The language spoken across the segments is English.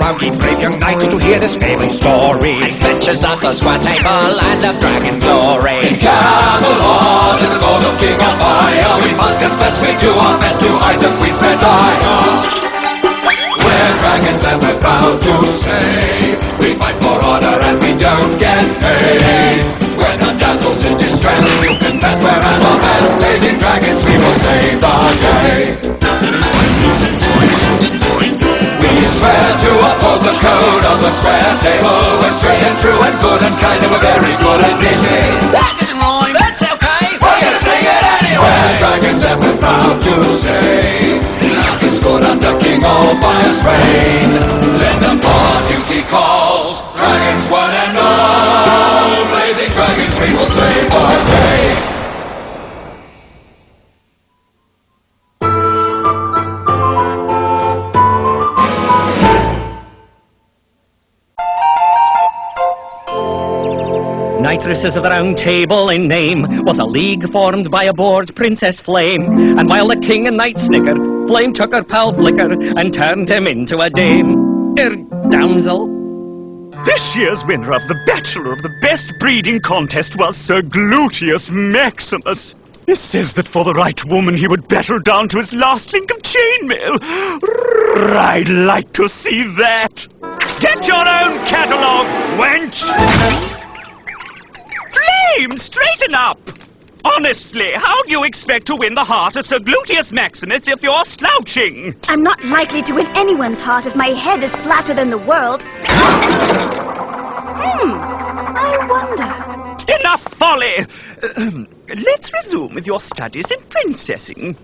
Come, ye brave young knights, to hear this famous story. Adventures of the square table and of dragon glory. In Camelot, in the court of King of Fire, we must confess we do our best to hide the Queen's desire. We're dragons and we're proud to say we fight for honor and we don't get paid. When our damsels in distress, you can bet we're at our best. Blazing dragons, we will save the day. We swear to uphold the code of the square table. We're straight and true and good and kind, and we're very good at knitting. That doesn't rhyme. That's okay. We're gonna sing it anyway. We're dragons and we're proud to say nothing's good under King Allfire's reign. Let them our duty calls. Dragons one and all. Blazing dragons, we will save our day. Knightresses of the Round Table in name was a league formed by a bored Princess Flame, and while the king and knight snickered, Flame took her pal Flicker and turned him into a dame. Damsel. This year's winner of the Bachelor of the Best Breeding Contest was Sir Gluteus Maximus. He says that for the right woman he would battle down to his last link of chainmail. I'd like to see that. Get your own catalogue, wench! Flame, straighten up! Honestly, how do you expect to win the heart of Sir Gluteus Maximus if you're slouching? I'm not likely to win anyone's heart if my head is flatter than the world. I wonder. Enough folly! Let's resume with your studies in princessing.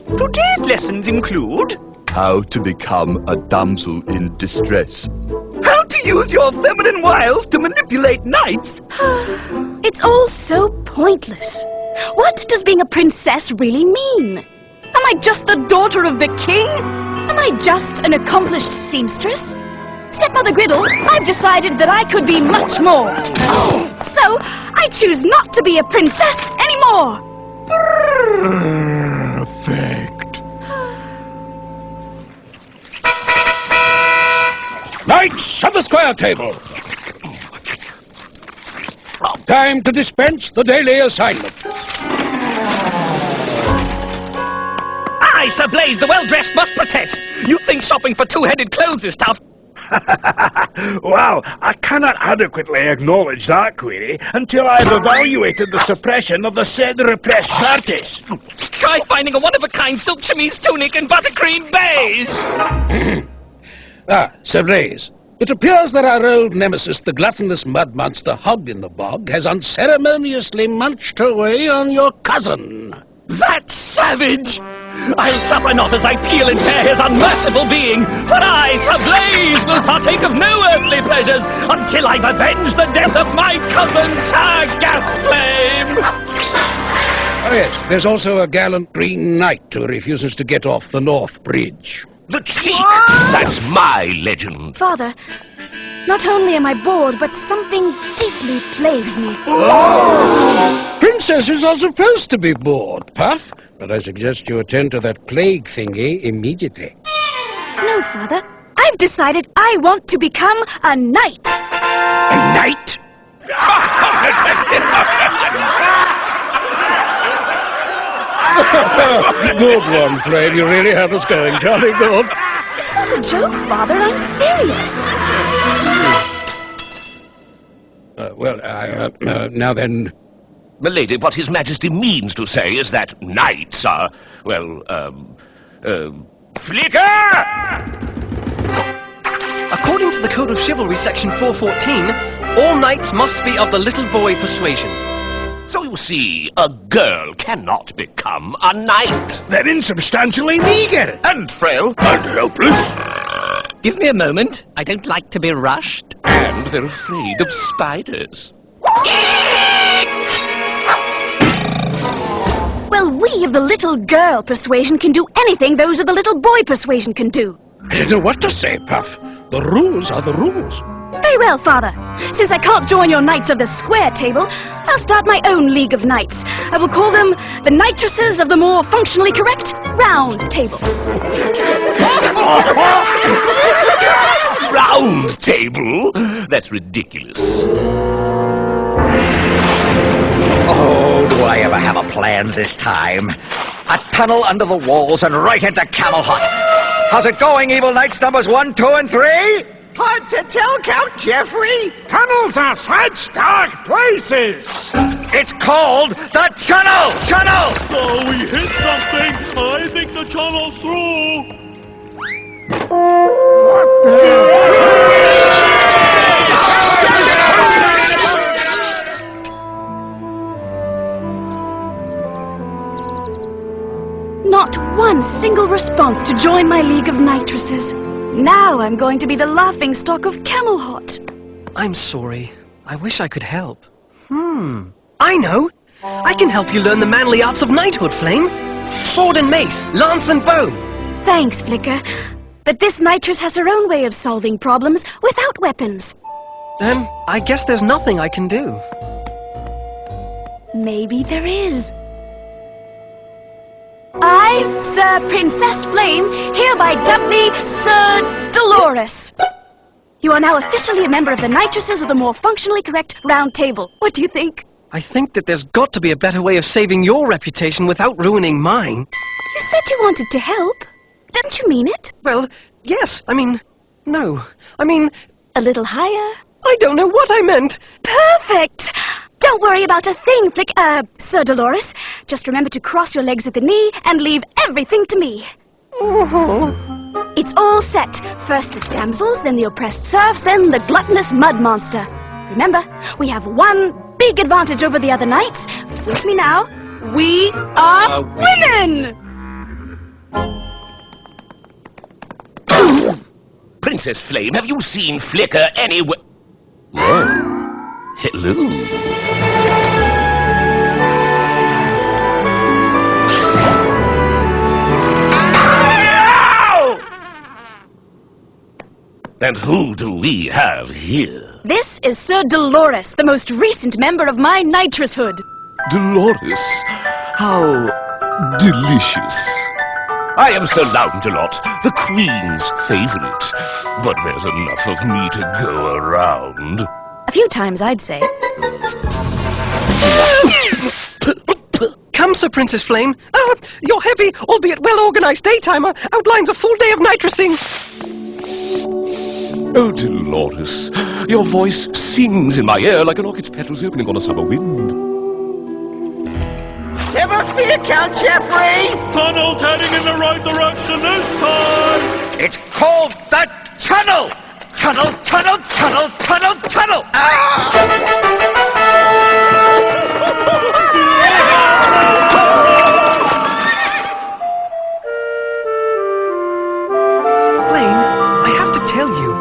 Today's lessons include how to become a damsel in distress. How to use your feminine wiles to manipulate knights. It's all so pointless. What does being a princess really mean? Am I just the daughter of the king? Am I just an accomplished seamstress? Stepmother Griddle, I've decided that I could be much more. So, I choose not to be a princess anymore. Perfect. Knights of the square table! Time to dispense the daily assignment. Aye, Sir Blaze, the well-dressed must protest. You think shopping for two-headed clothes is tough? Well, I cannot adequately acknowledge that query until I've evaluated the suppression of the said repressed parties. Try finding a one-of-a-kind silk chemise tunic and buttercream beige. Sir Blaze, it appears that our old nemesis, the gluttonous mud monster Hog in the Bog, has unceremoniously munched away on your cousin. That savage! I'll suffer not as I peel and tear his unmerciful being, for I, Sir Blaze, will partake of no earthly pleasures until I've avenged the death of my cousin, Sir Gasflame! Oh yes, there's also a gallant green knight who refuses to get off the North Bridge. The cheek! That's my legend. Father, not only am I bored, but something deeply plagues me. Princesses are supposed to be bored, Puff. But I suggest you attend to that plague thingy immediately. No, Father. I've decided I want to become a knight. A knight? Good one, Flame. You really have us going. Jolly good. It's not a joke, Father. I'm serious. Now then... Milady, what His Majesty means to say is that knights are, well, Flicker! According to the Code of Chivalry, Section 414, all knights must be of the little boy persuasion. So you see, a girl cannot become a knight. They're insubstantially meagre. And frail. And helpless. Give me a moment. I don't like to be rushed. And they're afraid of spiders. Well, we of the little girl persuasion can do anything those of the little boy persuasion can do. I don't know what to say, Puff. The rules are the rules. Very well, Father. Since I can't join your Knights of the Square Table, I'll start my own League of Knights. I will call them the Knightresses of the more functionally correct Round Table. Round table? That's ridiculous. Oh, do I ever have a plan this time? A tunnel under the walls and right into Camelot. How's it going, evil knights numbers 1, 2, and 3? Hard to tell, Count Geoffrey. Tunnels are such dark places! It's called the Tunnel! Tunnel! Oh, we hit something! I think the tunnel's through! What the... Not one single response to join my League of Knightresses. Now I'm going to be the laughingstock of Camelot. I'm sorry. I wish I could help. I know! I can help you learn the manly arts of knighthood, Flame. Sword and mace, lance and bow. Thanks, Flicker. But this Knightress has her own way of solving problems without weapons. Then I guess there's nothing I can do. Maybe there is. I, Sir Princess Flame, hereby dub thee Sir Dolores. You are now officially a member of the Knightresses of the more functionally correct Round Table. What do you think? I think that there's got to be a better way of saving your reputation without ruining mine. You said you wanted to help. Didn't you mean it? Well, yes. No. A little higher? I don't know what I meant. Perfect! Don't worry about a thing, Sir Dolores. Just remember to cross your legs at the knee and leave everything to me. It's all set. First the damsels, then the oppressed serfs, then the gluttonous mud monster. Remember, we have one big advantage over the other knights. With me now, we are women! Princess Flame, have you seen Flicker anywhere? Well, hello. And who do we have here? This is Sir Dolores, the most recent member of my Knightresshood. Dolores, how delicious. I am Sir Loungelot, the Queen's favorite. But there's enough of me to go around. A few times, I'd say. Come, Sir Princess Flame. Your heavy, albeit well-organized daytimer outlines a full day of nitressing. Oh, Dolores, your voice sings in my ear like an orchid's petals opening on a summer wind. Never fear, Count Geoffrey! Tunnel's heading in the right direction this time! It's called the Tunnel! Tunnel, tunnel, tunnel, tunnel, tunnel! Flame, I have to tell you,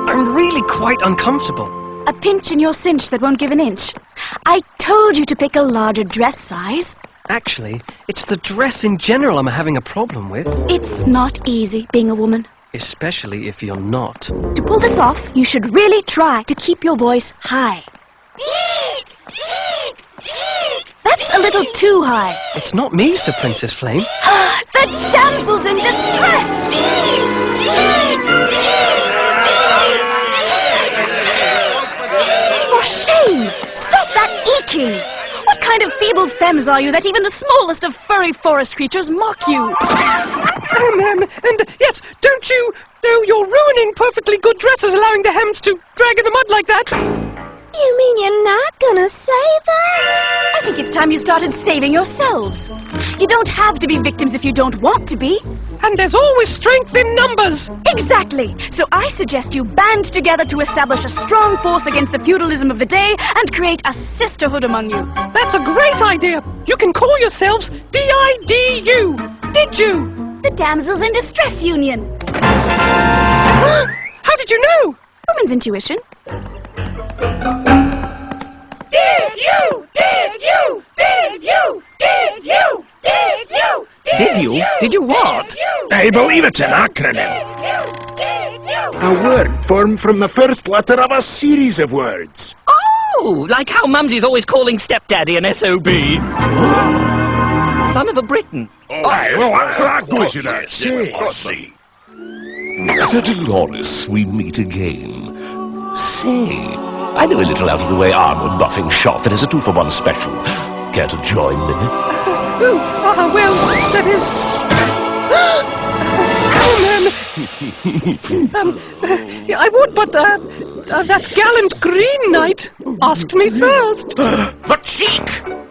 I'm really quite uncomfortable. A pinch in your cinch that won't give an inch. I told you to pick a larger dress size. Actually, it's the dress in general I'm having a problem with. It's not easy being a woman. Especially if you're not. To pull this off, you should really try to keep your voice high. That's a little too high. It's not me, Sir Princess Flame. The damsel's in distress! For shame! Stop that eking! What kind of feeble femmes are you that even the smallest of furry forest creatures mock you? And yes, don't you know you're ruining perfectly good dresses allowing the hems to drag in the mud like that? You mean you're not gonna save us? I think it's time you started saving yourselves. You don't have to be victims if you don't want to be. And there's always strength in numbers. Exactly. So I suggest you band together to establish a strong force against the feudalism of the day and create a sisterhood among you. That's a great idea. You can call yourselves DIDU. Did you? The Damsels in Distress Union. How did you know? Woman's intuition. Did you? Did you? Did you? Did you? Did you? Did you? Did you what? I believe it's an acronym. A word formed from the first letter of a series of words. Oh, like how Mumsy's always calling stepdaddy an SOB. Son of a Briton. Aye, well, that goes without saying. Sir Dolores, we meet again. Say, I know a little out-of-the-way armor buffing shop that has a 2-for-1 special. Care to join me? Well, that is... I would, but that gallant Green Knight asked me first. The cheek!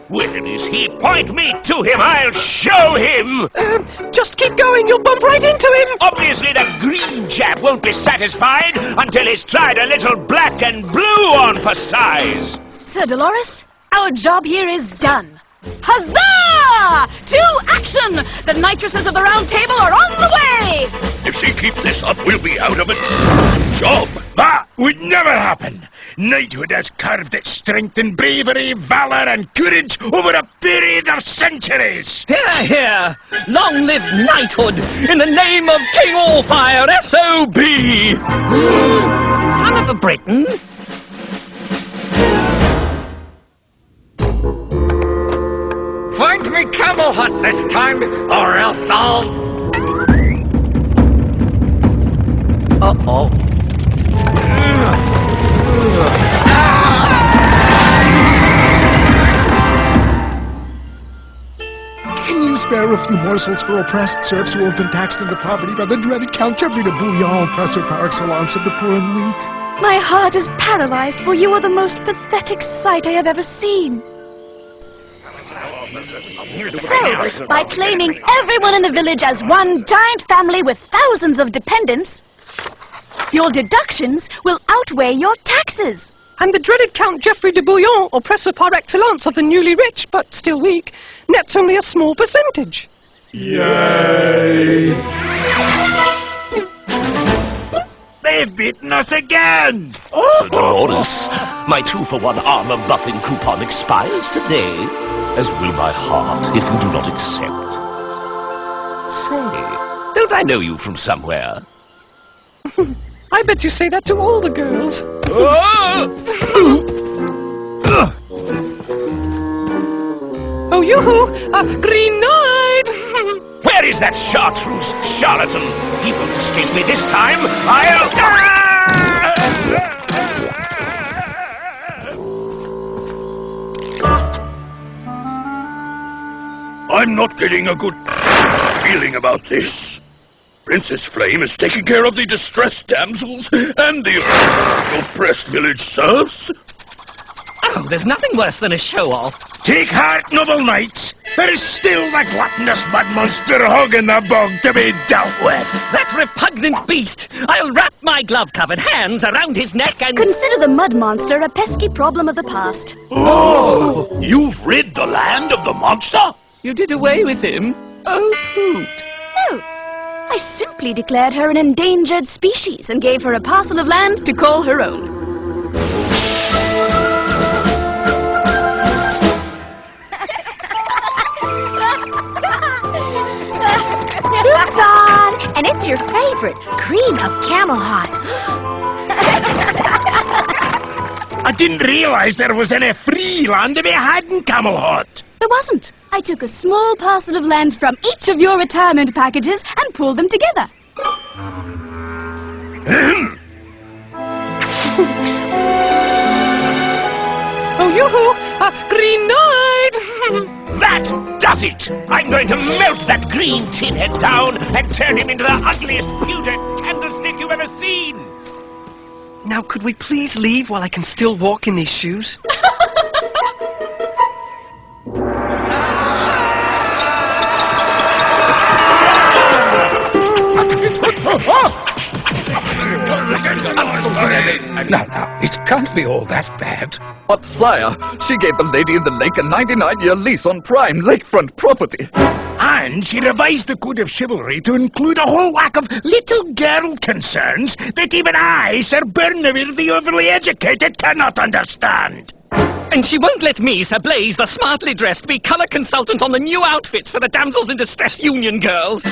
Where is he? Point me to him, I'll show him! Just keep going, you'll bump right into him! Obviously that green chap won't be satisfied until he's tried a little black and blue on for size! Sir Dolores, our job here is done. Huzzah! To action! The Knightresses of the Round Table are on the way! If she keeps this up, we'll be out of a job. That would never happen. Knighthood has carved its strength in bravery, valor, and courage over a period of centuries. Hear, hear! Long live knighthood in the name of King Allfire, S.O.B. Son of a Briton? Find me camel hut this time, or else I'll... Uh-oh. Can you spare a few morsels for oppressed serfs who have been taxed into poverty by the dreaded Count Geoffrey de Bouillon, oppressor par excellence of the poor and weak? My heart is paralyzed, for you are the most pathetic sight I have ever seen. So, by claiming everyone in the village as one giant family with thousands of dependents, your deductions will outweigh your taxes. And the dreaded Count Geoffrey de Bouillon, oppressor par excellence of the newly rich, but still weak, nets only a small percentage. Yay! They've beaten us again! Sir Dolores, my 2-for-1 armor buffing coupon expires today, as will my heart if you do not accept. Say, don't I know you from somewhere? I bet you say that to all the girls. Oh, yoo-hoo! Green Knight! Where is that chartreuse charlatan? He won't escape me this time. I'm not getting a good feeling about this. Princess Flame is taking care of the distressed damsels and the oppressed village serfs. Oh, there's nothing worse than a show-off. Take heart, noble knights. There is still the gluttonous mud monster hog in the bog to be dealt with. That repugnant beast! I'll wrap my glove-covered hands around his neck and... Consider the mud monster a pesky problem of the past. Oh! You've rid the land of the monster? You did away with him? Oh, hoot. No. I simply declared her an endangered species and gave her a parcel of land to call her own. Soup's on! And it's your favorite, cream of camel hot. I didn't realize there was any free land to be had in Camelot. There wasn't. I took a small parcel of land from each of your retirement packages and pulled them together. Oh, yoo-hoo! Green Knight! That does it! I'm going to melt that green tin head down and turn him into the ugliest pewter candlestick you've ever seen! Now, could we please leave while I can still walk in these shoes? Now, it can't be all that bad. But sire, she gave the lady in the lake a 99-year lease on prime lakefront property. And she revised the Code of Chivalry to include a whole whack of little girl concerns that even I, Sir Bernawir the overly educated, cannot understand. And she won't let me, Sir Blaze, the smartly dressed, be colour consultant on the new outfits for the Damsels in Distress Union girls.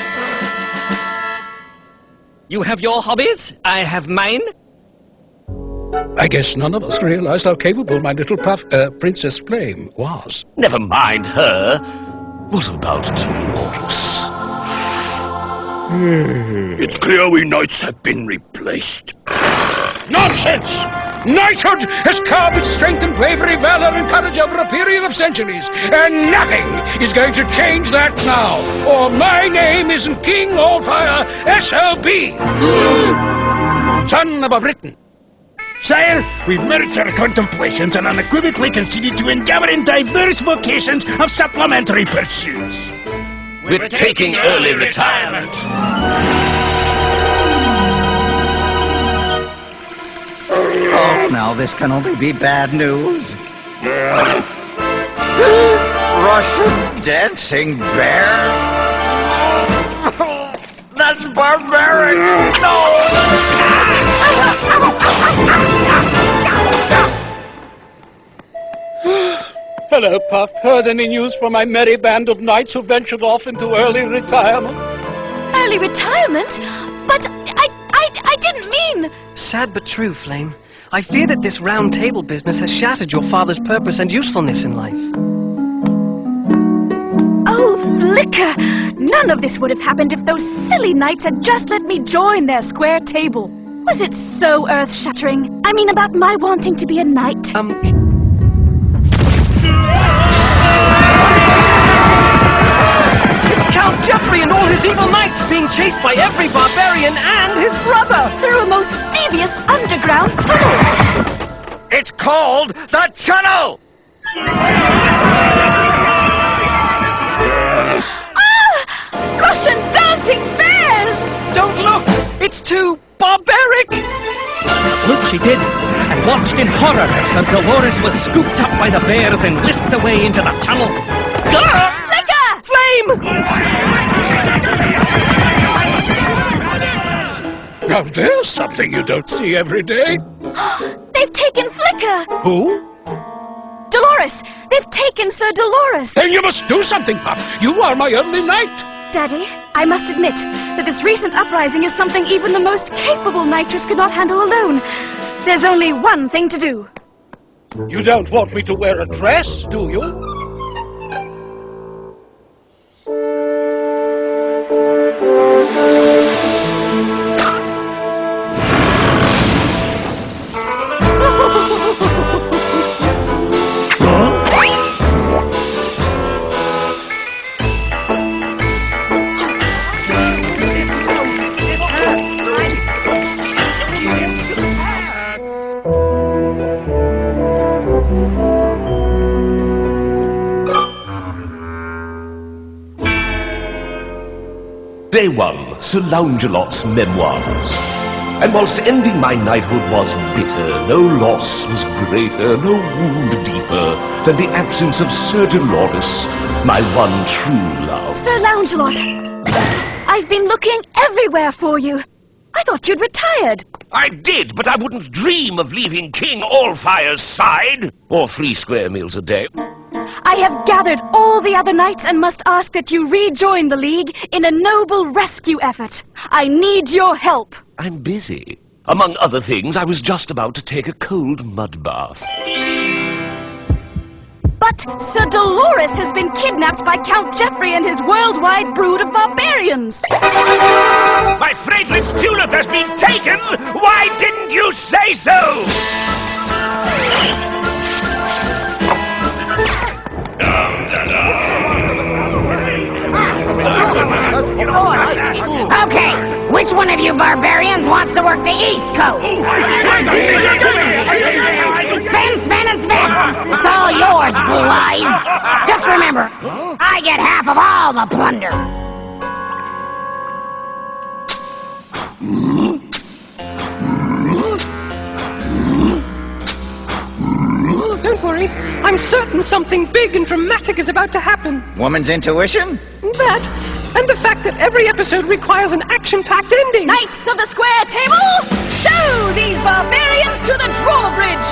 You have your hobbies, I have mine. I guess none of us realized how capable my little Princess Flame was. Never mind her. What about Dolores? It's clear we knights have been replaced. Nonsense! Knighthood has carved its strength and bravery, valor and courage over a period of centuries, and nothing is going to change that now, or my name isn't King Allfire S.O.B. Son of a Briton. Sire, we've merged our contemplations and unequivocally continue to endeavour in diverse vocations of supplementary pursuits. We're taking early retirement. Oh, now this can only be bad news. Russian dancing bear? That's barbaric! No! Hello, Puff. Heard any news from my merry band of knights who ventured off into early retirement? Early retirement? But I didn't mean... Sad but true, Flame. I fear that this round table business has shattered your father's purpose and usefulness in life. Oh, Flicker! None of this would have happened if those silly knights had just let me join their square table. Was it so earth-shattering? I mean, about my wanting to be a knight? It's Count Geoffrey and all his evil knights being chased by every barbarian and his brother! Through a most devious underground tunnel! It's called the tunnel! Russian dancing bears! Don't look! It's too barbaric! Look, she did, and watched in horror as Sir Dolores was scooped up by the bears and whisked away into the tunnel. Flicker! Flame! Now there's something you don't see every day. They've taken Flicker! Who? Dolores! They've taken Sir Dolores! Then you must do something, Puff. You are my only knight. Daddy, I must admit that this recent uprising is something even the most capable knightress could not handle alone. There's only one thing to do. You don't want me to wear a dress, do you? Day 1, Sir Langelot's memoirs. And whilst ending my knighthood was bitter, no loss was greater, no wound deeper than the absence of Sir Dolores, my one true love. Sir Langelot, I've been looking everywhere for you. I thought you'd retired. I did, but I wouldn't dream of leaving King Allfire's side, or 3 square meals a day. I have gathered all the other knights and must ask that you rejoin the League in a noble rescue effort. I need your help. I'm busy. Among other things, I was just about to take a cold mud bath. But Sir Dolores has been kidnapped by Count Geoffrey and his worldwide brood of barbarians. My fragrant tulip has been taken! Why didn't you say so? Okay, which one of you barbarians wants to work the East Coast? Spin, and spin! It's all yours, Blue Eyes! Just remember, I get half of all the plunder! Don't worry. I'm certain something big and dramatic is about to happen. Woman's intuition? That, and the fact that every episode requires an action-packed ending. Knights of the Square Table, show these barbarians to the drawbridge!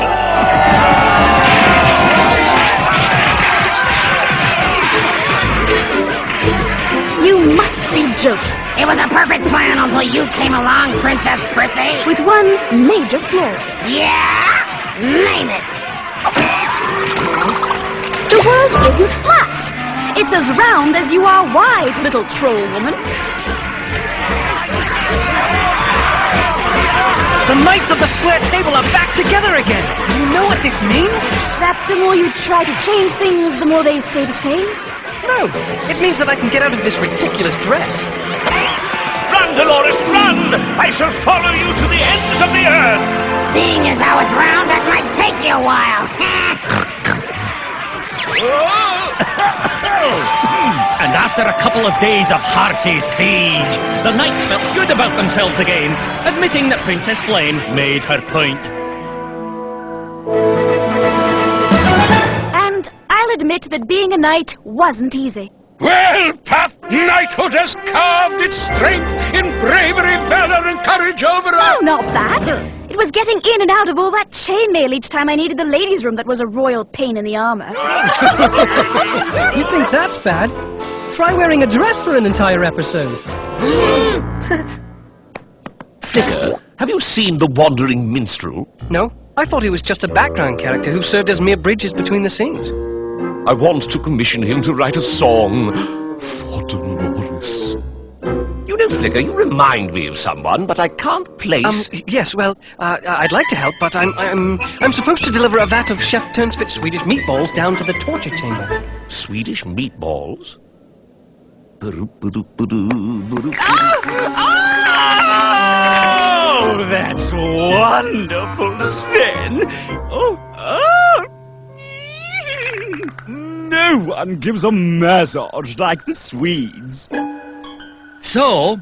You must be joking. It was a perfect plan until you came along, Princess Prissy. With one major flaw. Yeah? Name it. The world isn't flat. It's as round as you are wide, little troll woman. The Knights of the Square Table are back together again! You know what this means? That the more you try to change things, the more they stay the same? No, it means that I can get out of this ridiculous dress. Run, Dolores, run! I shall follow you to the ends of the earth! Seeing as how it's round, that might take you a while. And after a couple of days of hearty siege, the knights felt good about themselves again, admitting that Princess Flame made her point. And I'll admit that being a knight wasn't easy. Well, Path, knighthood has carved its strength in bravery, valor, and courage over No, not that. It was getting in and out of all that chainmail each time I needed the ladies' room that was a royal pain in the armor. You think that's bad? Try wearing a dress for an entire episode. Flicker, have you seen The Wandering Minstrel? No, I thought he was just a background character who served as mere bridges between the scenes. I want to commission him to write a song for Dolores. You know, Flicker, you remind me of someone, but I can't place... Yes, well, I'd like to help, but I'm supposed to deliver a vat of Chef Turnspit's Swedish meatballs down to the torture chamber. Swedish meatballs? Oh, that's wonderful, Sven. No one gives a massage like the Swedes. So,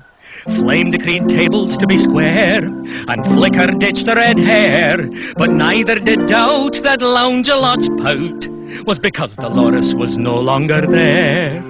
Flame decreed tables to be square, and Flicker ditched the red hair, but neither did doubt that Lounge-a-Lot's pout was because Dolores was no longer there.